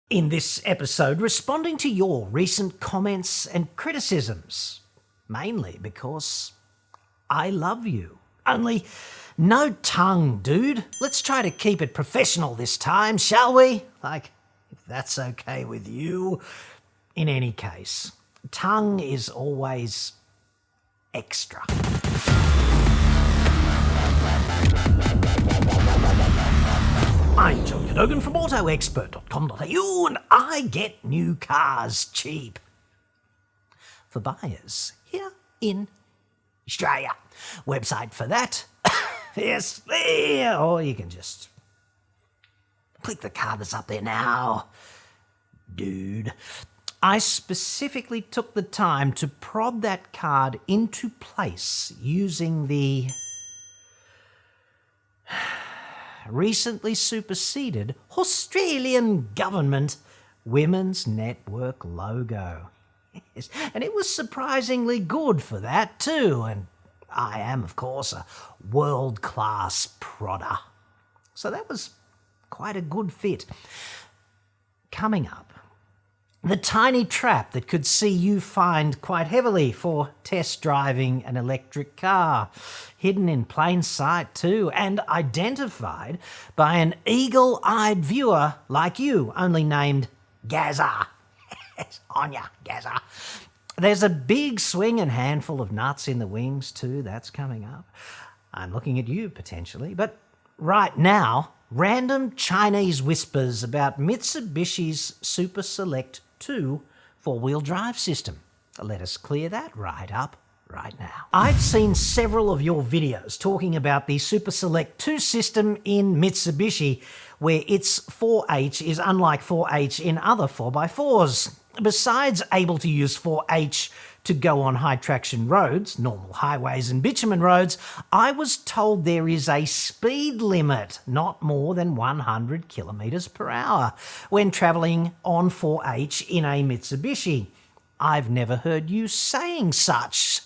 In this episode, responding to your recent comments and criticisms, mainly because I love you. Only no tongue, dude. Let's try to keep it professional this time, shall we? Like, if that's okay with you. In any case, tongue is always extra. I'm John Cadogan from AutoExpert.com.au and I get new cars cheap. For buyers here in Australia. Website for that, yes, there, or you can just click the card that's up there now. Dude, I specifically took the time to prod that card into place using the recently superseded Australian government Women's Network logo. Yes, and it was surprisingly good for that too, and I am, of course, a world-class prodder. So that was quite a good fit. Coming up, the tiny trap that could see you fined quite heavily for test driving an electric car, hidden in plain sight too, and identified by an eagle-eyed viewer like you, only named Gazza. Yes, Anya Gazza. There's a big swing and handful of nuts in the wings too, that's coming up. I'm looking at you potentially, but right now, random Chinese whispers about Mitsubishi's Super Select 2 four-wheel drive system. Let us clear that right up right now. I've seen several of your videos talking about the Super Select 2 system in Mitsubishi, where its 4H is unlike 4H in other 4x4s. Besides able to use 4H to go on high-traction roads, normal highways and bitumen roads, I was told there is a speed limit, not more than 100 kilometres per hour, when travelling on 4H in a Mitsubishi. I've never heard you saying such,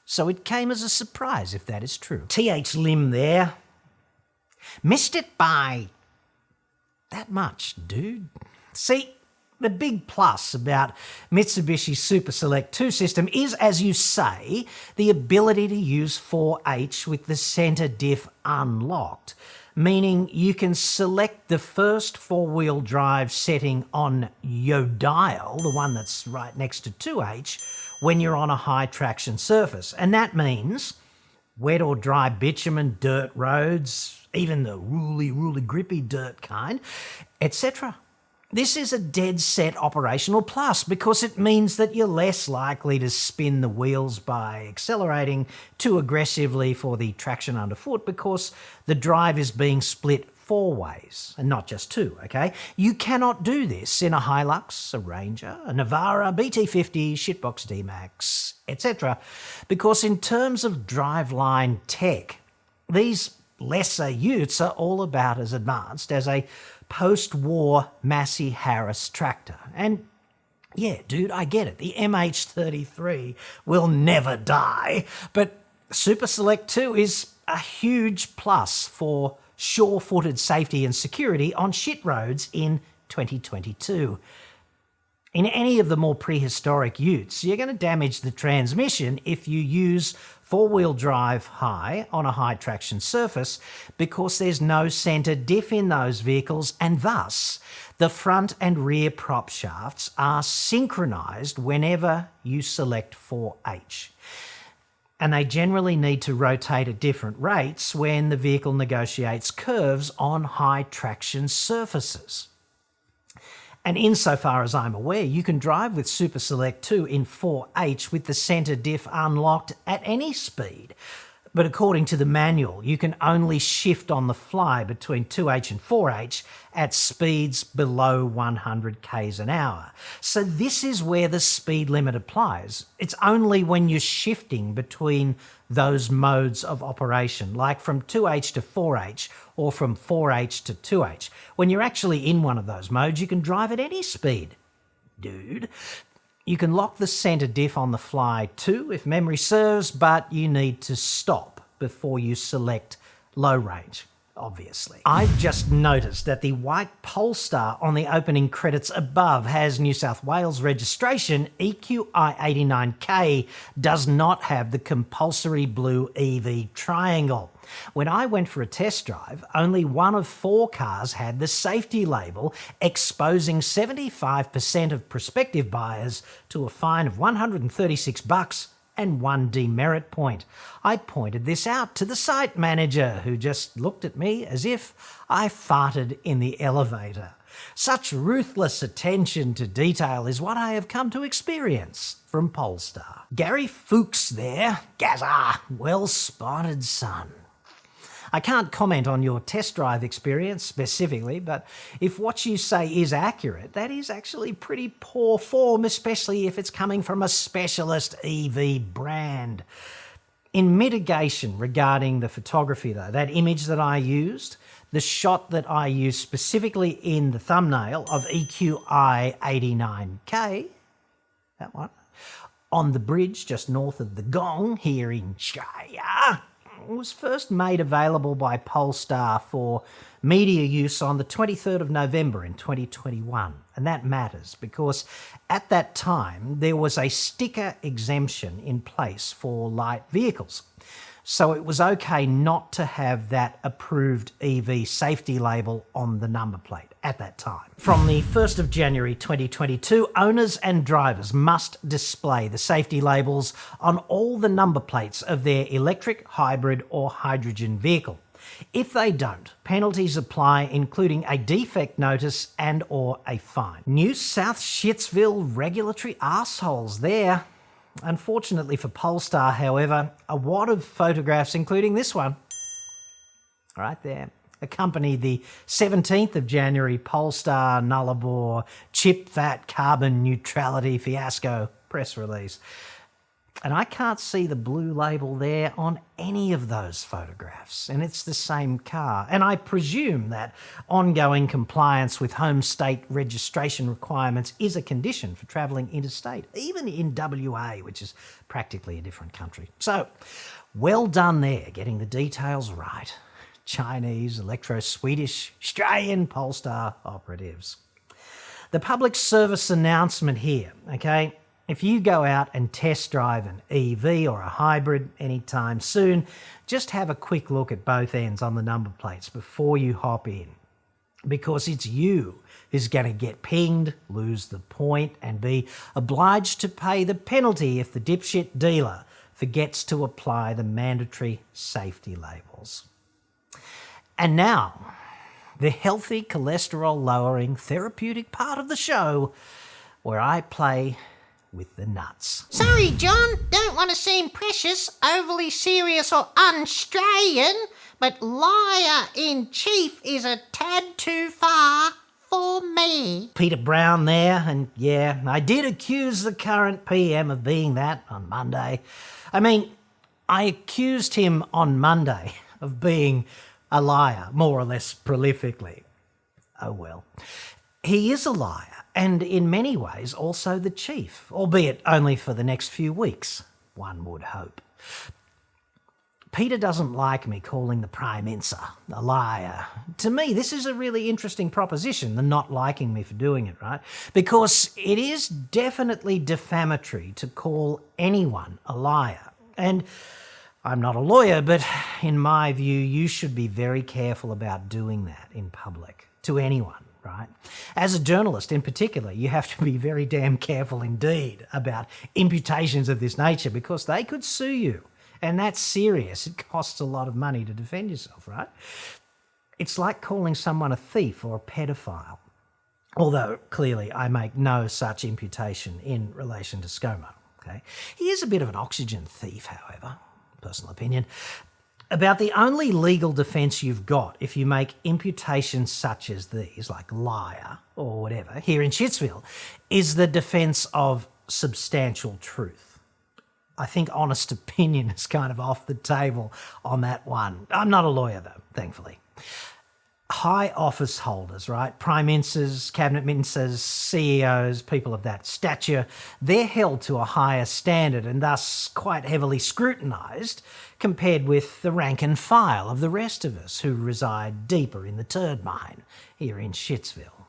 so it came as a surprise if that is true. TH Lim there. Missed it by that much, dude. See, the big plus about Mitsubishi's Super Select 2 system is, as you say, the ability to use 4H with the centre diff unlocked, meaning you can select the first four-wheel drive setting on your dial, the one that's right next to 2H, when you're on a high-traction surface. And that means wet or dry bitumen, dirt roads, even the really grippy dirt kind, etc. This is a dead set operational plus because it means that you're less likely to spin the wheels by accelerating too aggressively for the traction underfoot because the drive is being split four ways and not just two, okay? You cannot do this in a Hilux, a Ranger, a Navara, BT50, Shitbox D-Max, etc. because in terms of driveline tech, these lesser utes are all about as advanced as a post-war Massey Harris tractor. And yeah, dude, I get it. The MH33 will never die, but Super Select 2 is a huge plus for sure-footed safety and security on shit roads in 2022. In any of the more prehistoric utes, you're going to damage the transmission if you use four-wheel drive high on a high-traction surface because there's no centre diff in those vehicles and thus the front and rear prop shafts are synchronised whenever you select 4H. And they generally need to rotate at different rates when the vehicle negotiates curves on high-traction surfaces. And insofar as I'm aware, you can drive with Super Select 2 in 4H with the centre diff unlocked at any speed. But according to the manual, you can only shift on the fly between 2H and 4H at speeds below 100 k's an hour. So this is where the speed limit applies. It's only when you're shifting between those modes of operation, like from 2H to 4H or from 4H to 2H. When you're actually in one of those modes, you can drive at any speed, dude. You can lock the centre diff on the fly too, if memory serves, but you need to stop before you select low range. obviously. I've just noticed that the white Polestar on the opening credits above has New South Wales registration. EQI 89K does not have the compulsory blue EV triangle. When I went for a test drive, only one of 4 cars had the safety label, exposing 75% of prospective buyers to a fine of $136 and 1 demerit point. I pointed this out to the site manager, who just looked at me as if I farted in the elevator. Such ruthless attention to detail is what I have come to experience from Polestar. Gary Fuchs there. Gazza, well spotted, son. I can't comment on your test drive experience specifically, but if what you say is accurate, that is actually pretty poor form, especially if it's coming from a specialist EV brand. In mitigation regarding the photography though, that image that I used, the shot that I used specifically in the thumbnail of EQI 89K, that one, on the bridge just north of the Gong here in Chaya, was first made available by Polestar for media use on the 23rd of November in 2021. And that matters because at that time there was a sticker exemption in place for light vehicles. So it was okay not to have that approved EV safety label on the number plate at that time. From the 1st of January 2022, owners and drivers must display the safety labels on all the number plates of their electric, hybrid or hydrogen vehicle. If they don't, penalties apply, including a defect notice and or a fine. New South Shitsville regulatory arseholes there. Unfortunately for Polestar, however, a wad of photographs, including this one, right there, accompany the 17th of January Polestar Nullarbor chip fat carbon neutrality fiasco press release. And I can't see the blue label there on any of those photographs. And it's the same car. And I presume that ongoing compliance with home state registration requirements is a condition for travelling interstate, even in WA, which is practically a different country. So, well done there, getting the details right. Chinese, Electro-Swedish, Australian Polestar operatives. The public service announcement here, okay? If you go out and test drive an EV or a hybrid anytime soon, just have a quick look at both ends on the number plates before you hop in. Because it's you who's going to get pinged, lose the point, and be obliged to pay the penalty if the dipshit dealer forgets to apply the mandatory safety labels. And now, the healthy cholesterol-lowering therapeutic part of the show, where I play with the nuts. Sorry, John, don't want to seem precious, overly serious or un-Australian, but liar-in-chief is a tad too far for me. Peter Brown there, and yeah, I did accuse the current PM of being that on Monday. I mean, I accused him on Monday of being a liar, more or less prolifically. Oh well. He is a liar, and in many ways also the chief, albeit only for the next few weeks, one would hope. Peter doesn't like me calling the Prime Minister a liar. To me, this is a really interesting proposition, the not liking me for doing it, right? Because it is definitely defamatory to call anyone a liar. And I'm not a lawyer, but in my view, you should be very careful about doing that in public to anyone. Right? As a journalist in particular, you have to be very damn careful indeed about imputations of this nature because they could sue you. And that's serious. It costs a lot of money to defend yourself, right? It's like calling someone a thief or a pedophile. Although, clearly, I make no such imputation in relation to ScoMo. Okay? He is a bit of an oxygen thief, however, personal opinion. About the only legal defence you've got if you make imputations such as these, like liar or whatever, here in Shitsville, is the defence of substantial truth. I think honest opinion is kind of off the table on that one. I'm not a lawyer, though, thankfully. high office holders, right? Prime ministers, cabinet ministers, CEOs, people of that stature, they're held to a higher standard and thus quite heavily scrutinised compared with the rank and file of the rest of us who reside deeper in the turd mine here in Shitsville.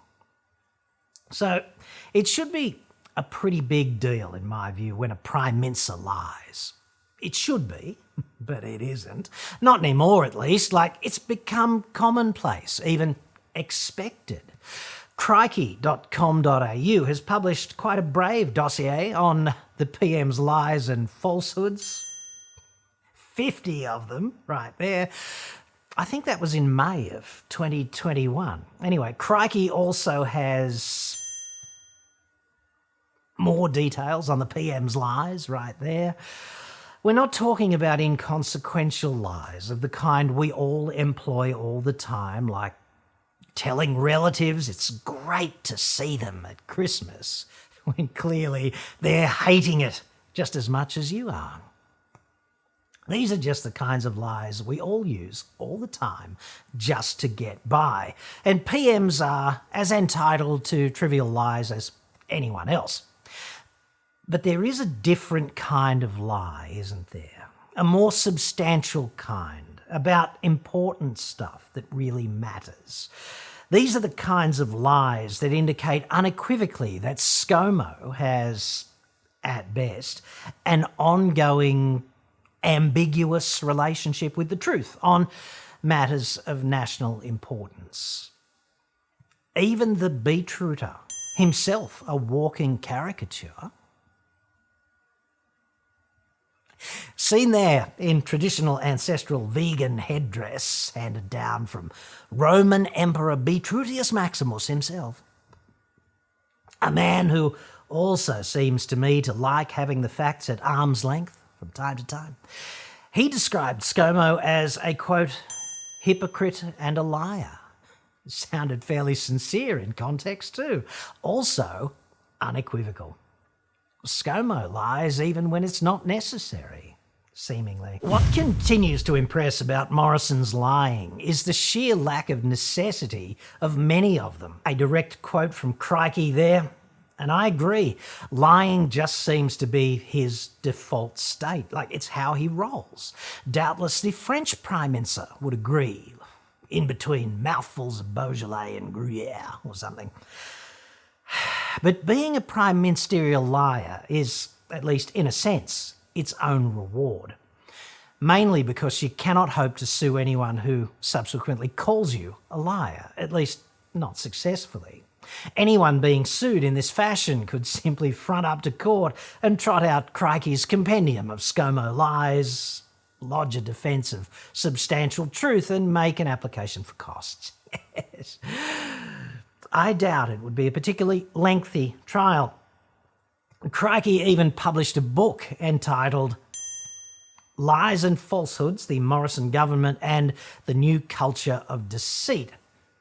So it should be a pretty big deal, in my view, when a Prime Minister lies. It should be, but it isn't. Not anymore, at least. Like, it's become commonplace, even expected. Crikey.com.au has published quite a brave dossier on the PM's lies and falsehoods. 50 of them right there. I think that was in May of 2021. Anyway, Crikey also has more details on the PM's lies right there. We're not talking about inconsequential lies of the kind we all employ all the time, like telling relatives it's great to see them at Christmas, when clearly they're hating it just as much as you are. These are just the kinds of lies we all use all the time just to get by. And PMs are as entitled to trivial lies as anyone else. But there is a different kind of lie, isn't there? A more substantial kind, about important stuff that really matters. These are the kinds of lies that indicate unequivocally that ScoMo has, at best, an ongoing, ambiguous relationship with the truth on matters of national importance. Even the beetrooter, himself a walking caricature, seen there in traditional ancestral vegan headdress handed down from Roman Emperor Betrutius Maximus himself. A man who also seems to me to like having the facts at arm's length from time to time. He described ScoMo as a, quote, hypocrite and a liar. It sounded fairly sincere in context too. Also unequivocal. ScoMo lies even when it's not necessary, seemingly. What continues to impress about Morrison's lying is the sheer lack of necessity of many of them. A direct quote from Crikey there, and I agree, lying just seems to be his default state, like it's how he rolls. Doubtless the French Prime Minister would agree, in between mouthfuls of Beaujolais and Gruyere or something. But being a prime ministerial liar is, at least in a sense, its own reward. Mainly because you cannot hope to sue anyone who subsequently calls you a liar, at least not successfully. Anyone being sued in this fashion could simply front up to court and trot out Crikey's compendium of ScoMo lies, lodge a defence of substantial truth and make an application for costs. Yes. I doubt it would be a particularly lengthy trial. Crikey even published a book entitled Lies and Falsehoods, the Morrison Government and the New Culture of Deceit.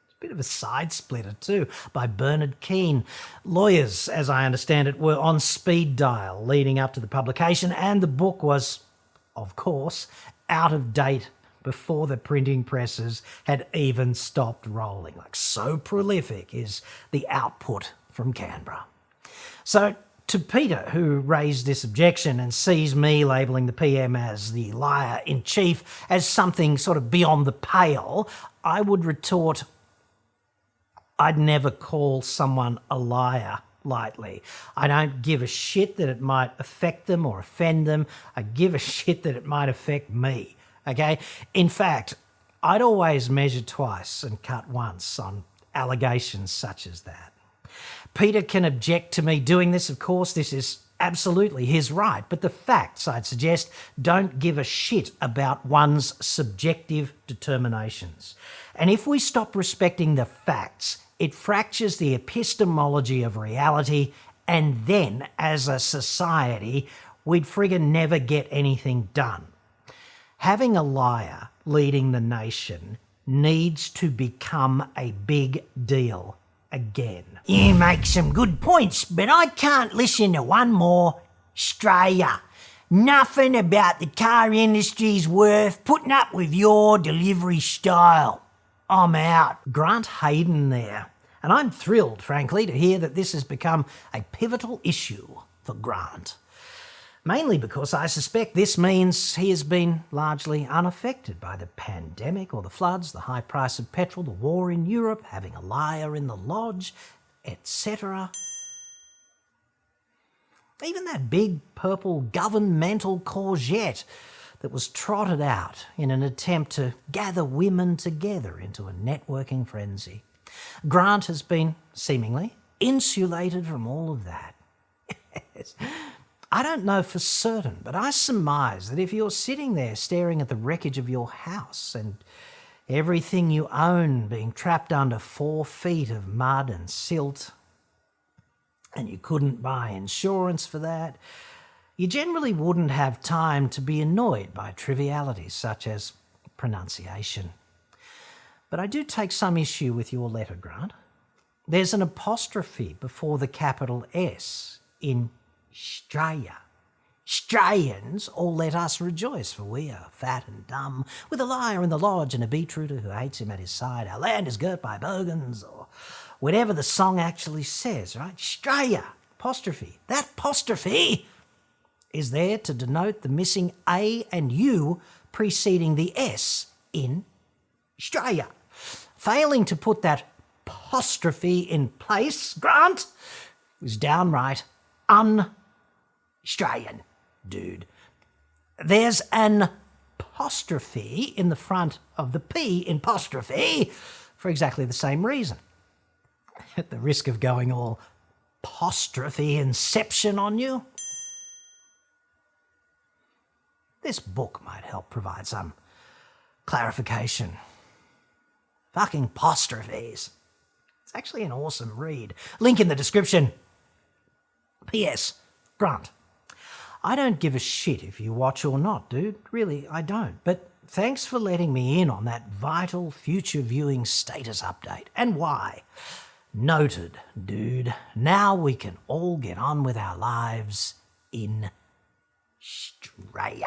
It's a bit of a side splitter too, by Bernard Keane. Lawyers, as I understand it, were on speed dial leading up to the publication, and the book was, of course, out of date before the printing presses had even stopped rolling. Like, so prolific is the output from Canberra. So to Peter, who raised this objection and sees me labelling the PM as the liar-in-chief as something sort of beyond the pale, I would retort, I'd never call someone a liar lightly. I don't give a shit that it might affect them or offend them. I give a shit that it might affect me. Okay? In fact, I'd always measure twice and cut once on allegations such as that. Peter can object to me doing this, of course. This is absolutely his right. But the facts, I'd suggest, don't give a shit about one's subjective determinations. And if we stop respecting the facts, it fractures the epistemology of reality, and then, as a society, we'd friggin' never get anything done. Having a liar leading the nation needs to become a big deal again. You make some good points, but I can't listen to one more. Australia. Nothing about the car industry's worth putting up with your delivery style. I'm out. Grant Hayden there. And I'm thrilled, frankly, to hear that this has become a pivotal issue for Grant. Mainly because I suspect this means he has been largely unaffected by the pandemic or the floods, the high price of petrol, the war in Europe, having a liar in the lodge, etc. Even that big purple governmental courgette that was trotted out in an attempt to gather women together into a networking frenzy. Grant has been, seemingly, insulated from all of that. Yes. I don't know for certain, but I surmise that if you're sitting there staring at the wreckage of your house and everything you own being trapped under 4 feet of mud and silt, and you couldn't buy insurance for that, you generally wouldn't have time to be annoyed by trivialities such as pronunciation. But I do take some issue with your letter, Grant. There's an apostrophe before the capital S in Australia. Australians all let us rejoice, for we are fat and dumb, with a liar in the lodge and a beetrooter who hates him at his side. Our land is girt by bogans, or whatever the song actually says, right? Australia, apostrophe. That apostrophe is there to denote the missing A and U preceding the S in Australia. Failing to put that apostrophe in place, Grant, is downright un-Australian, dude. There's an apostrophe in the front of the P in apostrophe for exactly the same reason. At the risk of going all apostrophe inception on you, this book might help provide some clarification. Fucking apostrophes. It's actually an awesome read. Link in the description. P.S. Grant, I don't give a shit if you watch or not, dude. Really, I don't. But thanks for letting me in on that vital future viewing status update. And why? Noted, dude. Now we can all get on with our lives in Australia.